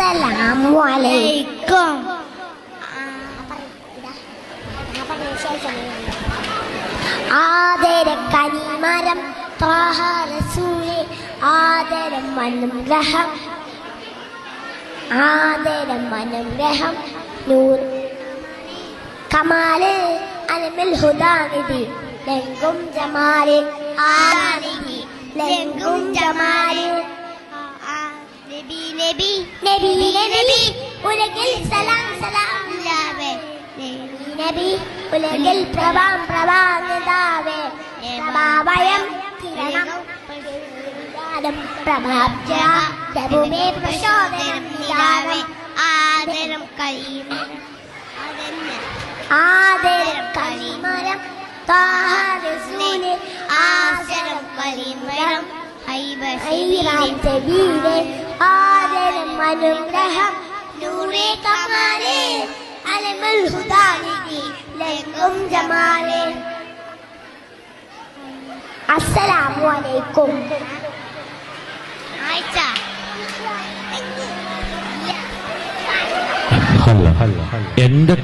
അസ്സലാമു അലൈക്കും. ആദരം കനിമരം ത്വാഹ റസൂലേ, ആദരം അനുഗ്രഹം, ആദരം അനുഗ്രഹം, നൂർ കമാല് അലമിൽ ഹുദാനിധി, ലംഘും ജമാല് ആനിധി, ലംഘും ജമാല് നബി നബി നബി നബി ഉലകിൽ സലാം സലാം ലാവേ, നബി നബി ഉലകിൽ പ്രഭാം പ്രഭാനിതാവേ, പ്രഭാവയം കിരണം പ്രഭാബ്ജ പ്രഭുമേ പ്രചോദനം നിലാവേ, ആദരം കരീമരം, ആദരം കരീമരം ത്വാഹ റസൂലേ, ആദരം കരീമരം ഹൈബീരേ, ആദരം അനുഗ്രഹം, നൂറേ കമാലേ അലമുൽ ഹുദാനിധി, ലംഘും ജമാലേ. അസ്സലാമു അലൈക്കും. എന്റെ